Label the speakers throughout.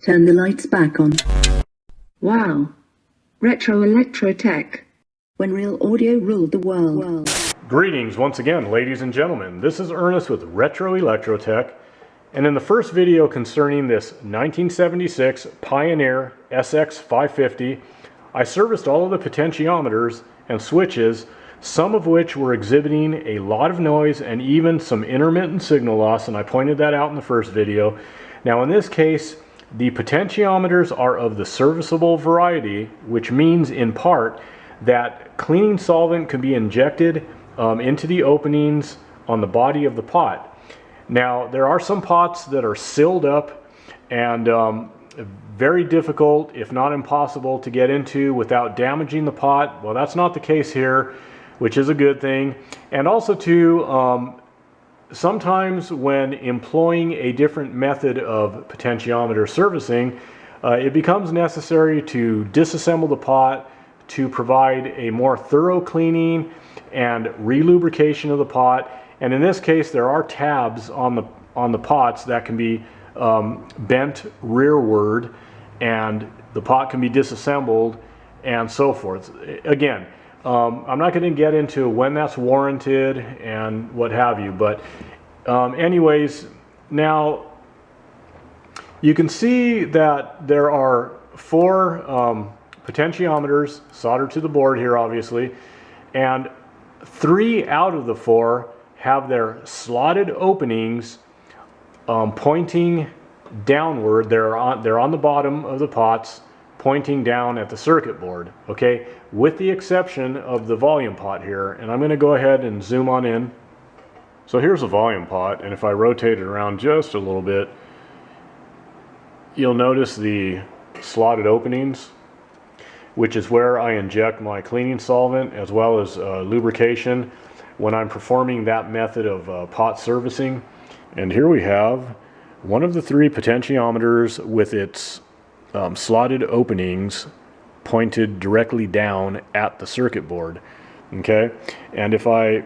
Speaker 1: Turn the lights back on. Wow. Retro Electro Tech. When real audio ruled the world.
Speaker 2: Greetings once again, ladies and gentlemen. This is Ernest with Retro Electro Tech. And in the first video concerning this 1976 Pioneer SX550, I serviced all of the potentiometers and switches, some of which were exhibiting a lot of noise and even some intermittent signal loss, and I pointed that out in the first video. Now in this case, the potentiometers are of the serviceable variety, which means in part that cleaning solvent can be injected into the openings on the body of the pot. Now there are some pots that are sealed up and very difficult, if not impossible, to get into without damaging the pot. Well, that's not the case here, which is a good thing. And also too, sometimes when employing a different method of potentiometer servicing, it becomes necessary to disassemble the pot to provide a more thorough cleaning and relubrication of the pot. And in this case, there are tabs on the pots that can be bent rearward, and the pot can be disassembled and so forth. Again, I'm not going to get into when that's warranted and what have you, but anyways, now you can see that there are four potentiometers soldered to the board here, obviously, and 3 out of the 4 have their slotted openings pointing downward. They're on the bottom of the pots, pointing down at the circuit board, okay, with the exception of the volume pot here. And I'm going to go ahead and zoom on in. So here's a volume pot, and if I rotate it around just a little bit, you'll notice the slotted openings, which is where I inject my cleaning solvent as well as lubrication when I'm performing that method of pot servicing. And here we have one of the 3 potentiometers with its slotted openings pointed directly down at the circuit board. Okay, and if I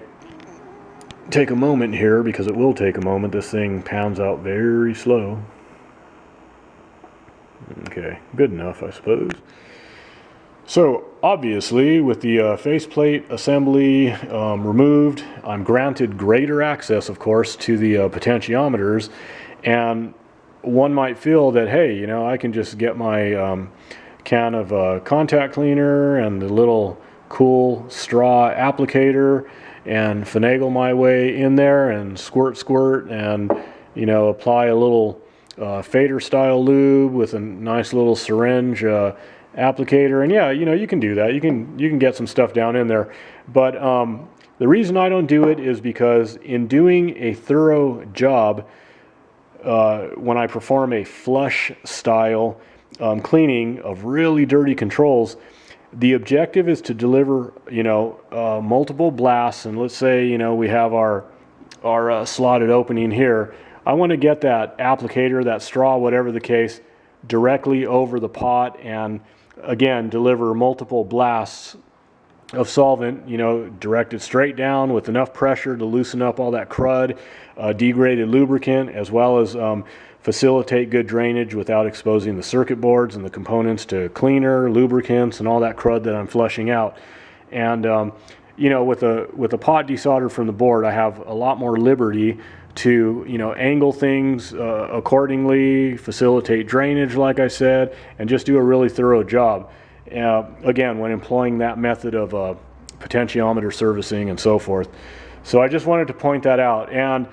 Speaker 2: take a moment here, because it will take a moment, this thing pounds out very slow. Okay, good enough, I suppose. So obviously with the faceplate assembly removed, I'm granted greater access, of course, to the potentiometers, and one might feel that, hey, you know, I can just get my can of contact cleaner and the little cool straw applicator and finagle my way in there and squirt and, you know, apply a little fader style lube with a nice little syringe applicator, and yeah, you know, you can do that. You can get some stuff down in there, but the reason I don't do it is because in doing a thorough job, when I perform a flush style cleaning of really dirty controls, the objective is to deliver, you know, multiple blasts. And let's say, you know, we have our slotted opening here. I want to get that applicator, that straw, whatever the case, directly over the pot, and again deliver multiple blasts of solvent, you know, directed straight down with enough pressure to loosen up all that crud, degraded lubricant, as well as facilitate good drainage without exposing the circuit boards and the components to cleaner, lubricants, and all that crud that I'm flushing out. And you know, with a pot desoldered from the board, I have a lot more liberty to, you know, angle things accordingly, facilitate drainage, like I said, and just do a really thorough job. Again, when employing that method of potentiometer servicing and so forth. So I just wanted to point that out. And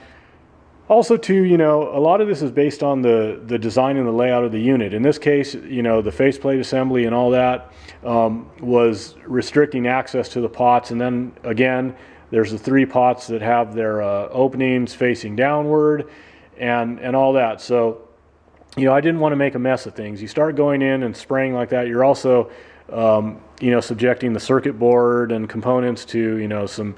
Speaker 2: also too, you know, a lot of this is based on the design and the layout of the unit. In this case, you know, the faceplate assembly and all that was restricting access to the pots. And then again, there's the 3 pots that have their openings facing downward and all that. So, you know, I didn't want to make a mess of things. You start going in and spraying like that, you're also, you know, subjecting the circuit board and components to, you know, some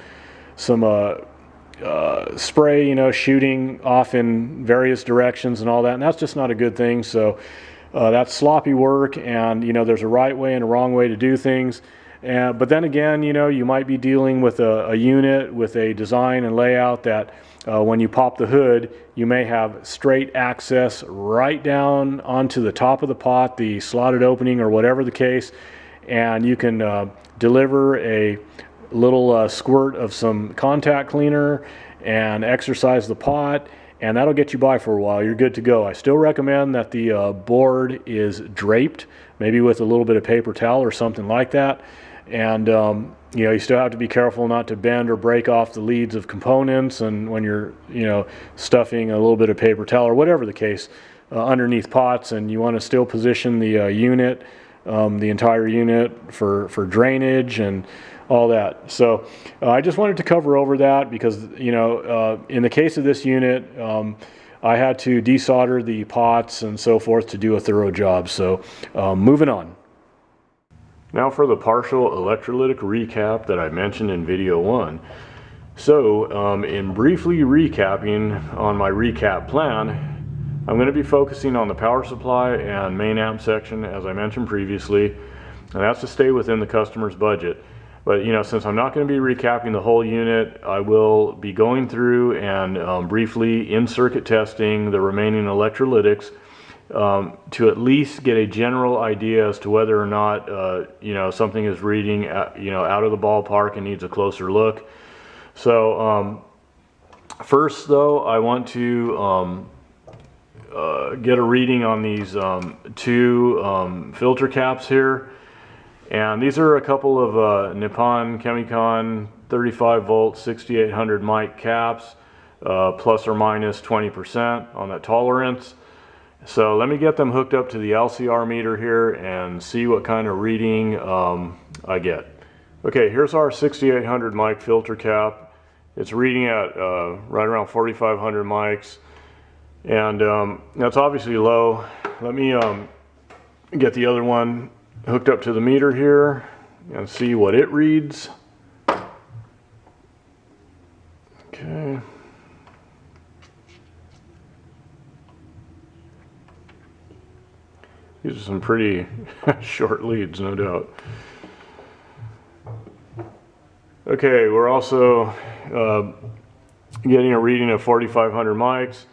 Speaker 2: spray, you know, shooting off in various directions and all that. And that's just not a good thing. So that's sloppy work, and, you know, there's a right way and a wrong way to do things. But then again, you know, you might be dealing with a unit with a design and layout that when you pop the hood, you may have straight access right down onto the top of the pot, the slotted opening or whatever the case, and you can deliver a little squirt of some contact cleaner and exercise the pot, and that'll get you by for a while. You're good to go. I still recommend that the board is draped, maybe with a little bit of paper towel or something like that. And you know, you still have to be careful not to bend or break off the leads of components, and when you're, you know, stuffing a little bit of paper towel or whatever the case underneath pots, and you want to still position the unit, the entire unit for drainage and all that. So I just wanted to cover over that because, you know, in the case of this unit, I had to desolder the pots and so forth to do a thorough job. So moving on. Now for the partial electrolytic recap that I mentioned in video 1. So in briefly recapping on my recap plan, I'm going to be focusing on the power supply and main amp section as I mentioned previously, and that's to stay within the customer's budget. But, you know, since I'm not going to be recapping the whole unit, I will be going through and briefly in-circuit testing the remaining electrolytics to at least get a general idea as to whether or not, you know, something is reading, you know, out of the ballpark and needs a closer look. So first, though, I want to get a reading on these two filter caps here. And these are a couple of Nippon Chemicon 35 volt 6800 mic caps, plus or minus 20% on that tolerance. So let me get them hooked up to the LCR meter here and see what kind of reading I get. Okay, here's our 6800 mic filter cap. It's reading at right around 4500 mics, and that's obviously low. Let me get the other one hooked up to the meter here and see what it reads. Okay. These are some pretty short leads, no doubt. Okay, we're also getting a reading of 4500 mics,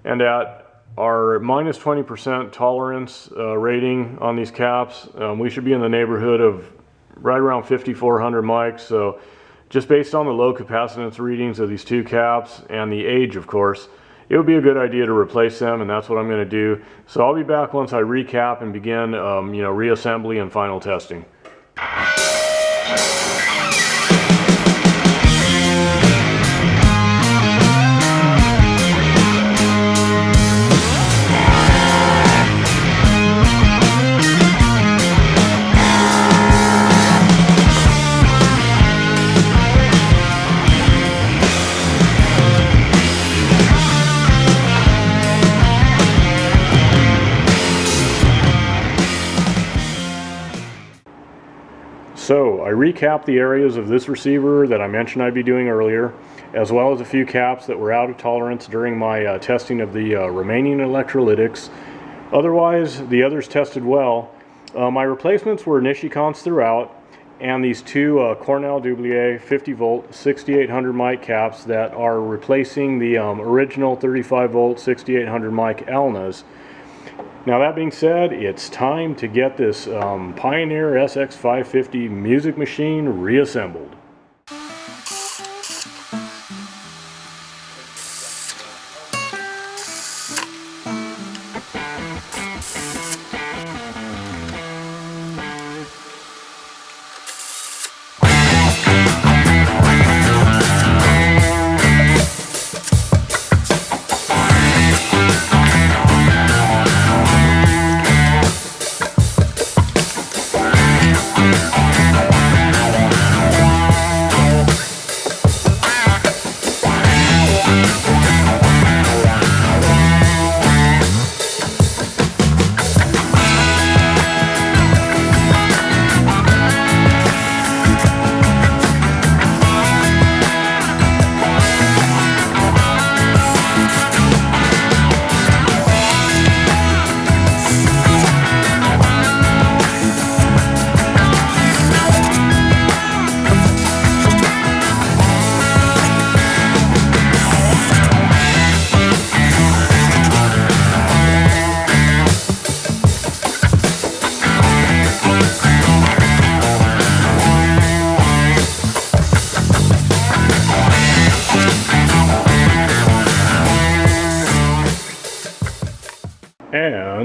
Speaker 2: and at our minus 20% tolerance rating on these caps, we should be in the neighborhood of right around 5400 mics. So just based on the low capacitance readings of these two caps and the age, of course, it would be a good idea to replace them, and that's what I'm going to do. So I'll be back once I recap and begin you know, reassembly and final testing. So I recapped the areas of this receiver that I mentioned I'd be doing earlier, as well as a few caps that were out of tolerance during my testing of the remaining electrolytics. Otherwise, the others tested well. My replacements were Nishikans throughout, and these two Cornell Doublier 50 volt 6800 mic caps that are replacing the original 35 volt 6800 mic Alnas. Now that being said, it's time to get this Pioneer SX550 music machine reassembled.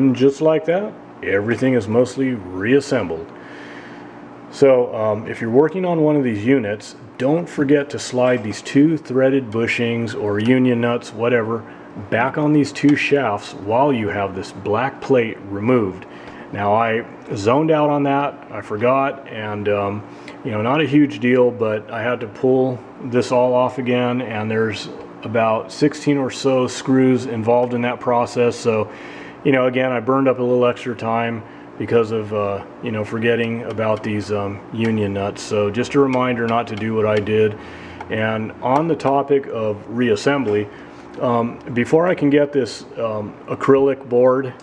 Speaker 2: And just like that, everything is mostly reassembled. So if you're working on one of these units, don't forget to slide these 2 threaded bushings or union nuts, whatever, back on these 2 shafts while you have this black plate removed. Now I zoned out on that, I forgot, and you know, not a huge deal, but I had to pull this all off again, and there's about 16 or so screws involved in that process. So, you know, again, I burned up a little extra time because of you know, forgetting about these union nuts. So just a reminder not to do what I did. And on the topic of reassembly, before I can get this acrylic board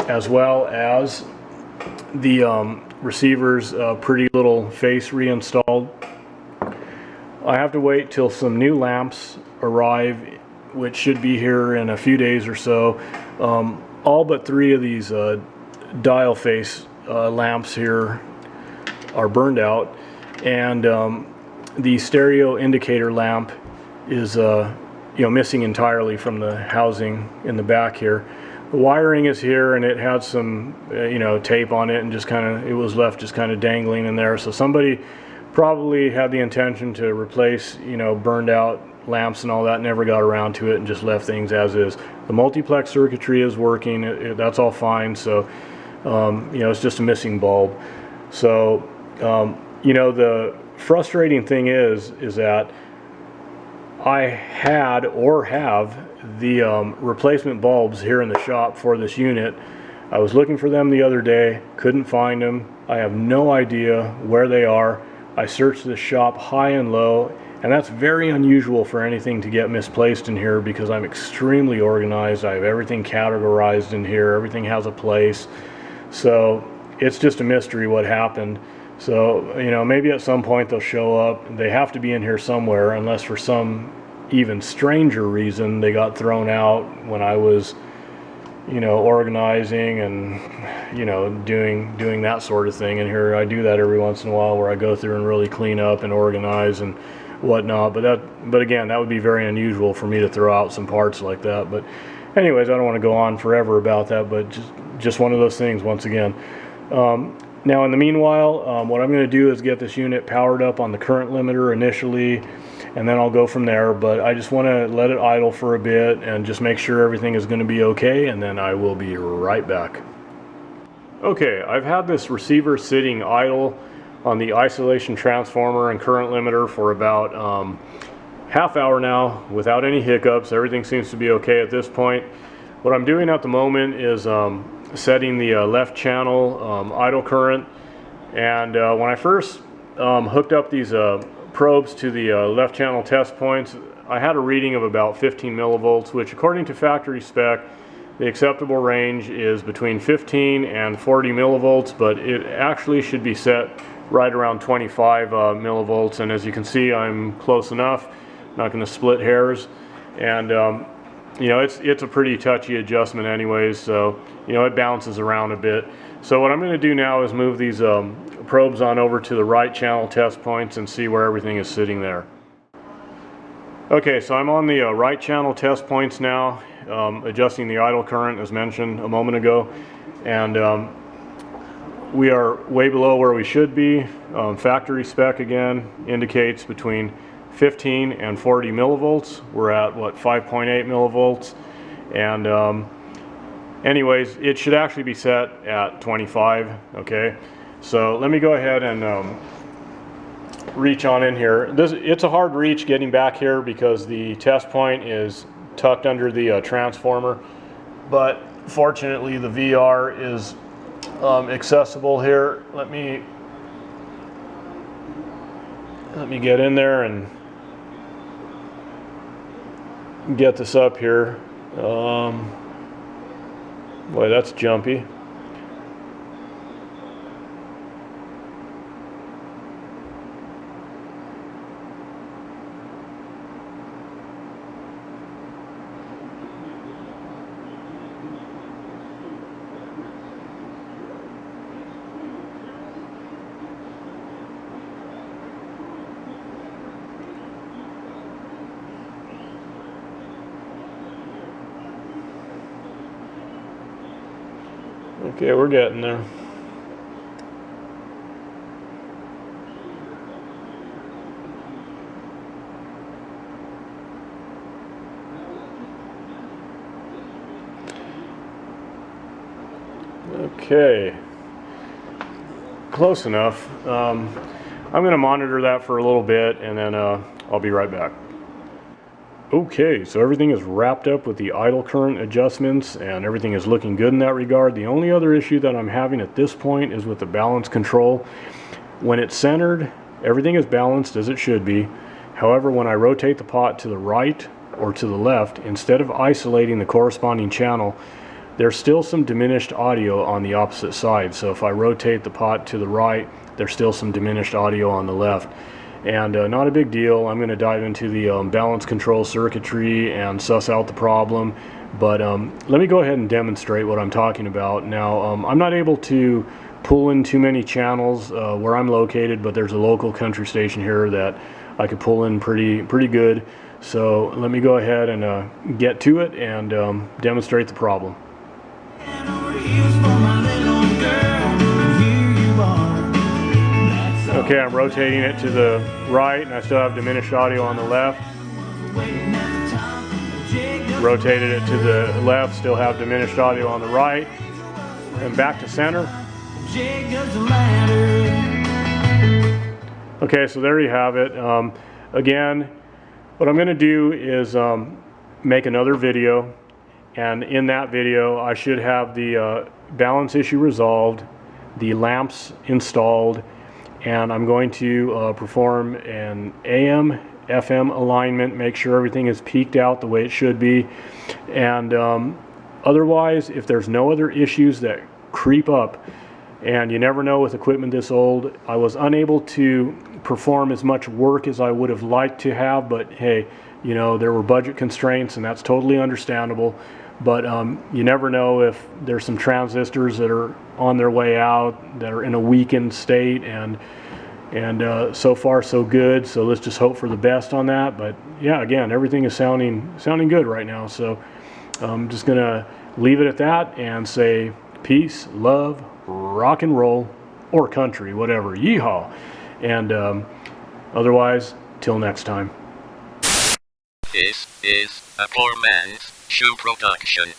Speaker 2: as well as the receiver's pretty little face reinstalled, I have to wait till some new lamps arrive, which should be here in a few days or so. All but 3 of these dial face lamps here are burned out, and the stereo indicator lamp is you know, missing entirely from the housing in the back here. The wiring is here, and it had some you know, tape on it, and just kind of, it was left just kind of dangling in there. So somebody probably had the intention to replace, you know, burned out lamps and all that, never got around to it, and just left things as is. The multiplex circuitry is working, that's all fine. So you know, it's just a missing bulb. So you know, the frustrating thing is that I had or have the replacement bulbs here in the shop for this unit. I was looking for them the other day, couldn't find them. I have no idea where they are. I searched the shop high and low, and that's very unusual for anything to get misplaced in here, because I'm extremely organized. I have everything categorized in here, everything has a place. So it's just a mystery what happened. So, you know, maybe at some point they'll show up. They have to be in here somewhere, unless for some even stranger reason they got thrown out when I was, you know, organizing and, you know, doing that sort of thing. And here I do that every once in a while, where I go through and really clean up and organize and whatnot. But again, that would be very unusual for me to throw out some parts like that. But anyways, I don't want to go on forever about that, but just one of those things once again. Now in the meanwhile, what I'm going to do is get this unit powered up on the current limiter initially, and then I'll go from there. But I just want to let it idle for a bit and just make sure everything is going to be okay, and then I will be right back. Okay, I've had this receiver sitting idle on the isolation transformer and current limiter for about half hour now without any hiccups. Everything seems to be okay at this point. What I'm doing at the moment is setting the left channel idle current. And when I first hooked up these probes to the left channel test points, I had a reading of about 15 millivolts, which according to factory spec, the acceptable range is between 15 and 40 millivolts, but it actually should be set right around 25 millivolts. And as you can see, I'm close enough. I'm not going to split hairs. And you know, it's a pretty touchy adjustment anyways, so you know, it bounces around a bit. So what I'm going to do now is move these probes on over to the right channel test points and see where everything is sitting there. Okay, so I'm on the right channel test points now, adjusting the idle current as mentioned a moment ago, and we are way below where we should be. Factory spec again indicates between 15 and 40 millivolts. We're at what, 5.8 millivolts, and anyways, it should actually be set at 25. Okay, so let me go ahead and reach on in here. It's a hard reach getting back here because the test point is tucked under the transformer, but fortunately the VR is accessible here. Let me get in there and get this up here. Boy, that's jumpy. Okay, we're getting there. Okay, close enough. I'm going to monitor that for a little bit, and then I'll be right back. Okay, so everything is wrapped up with the idle current adjustments, and everything is looking good in that regard. The only other issue that I'm having at this point is with the balance control. When it's centered, everything is balanced as it should be. However, when I rotate the pot to the right or to the left, instead of isolating the corresponding channel, there's still some diminished audio on the opposite side. So if I rotate the pot to the right, there's still some diminished audio on the left. And not a big deal. I'm going to dive into the balance control circuitry and suss out the problem. But let me go ahead and demonstrate what I'm talking about. Now, I'm not able to pull in too many channels where I'm located, but there's a local country station here that I could pull in pretty good. So let me go ahead and get to it and demonstrate the problem. Okay, I'm rotating it to the right, and I still have diminished audio on the left. Rotated it to the left, still have diminished audio on the right. And back to center. Okay, so there you have it. Again, what I'm going to do is make another video, and in that video I should have the balance issue resolved, the lamps installed, and I'm going to perform an AM FM alignment, make sure everything is peaked out the way it should be. And otherwise, if there's no other issues that creep up, and you never know with equipment this old, I was unable to perform as much work as I would have liked to have, but hey, you know, there were budget constraints, and that's totally understandable. But you never know if there's some transistors that are on their way out, that are in a weakened state, and so far so good. So let's just hope for the best on that. But yeah, again, everything is sounding good right now. So I'm just gonna leave it at that and say peace, love, rock and roll, or country, whatever. Yeehaw! And otherwise, till next time.
Speaker 3: This is a poor man's shoe production.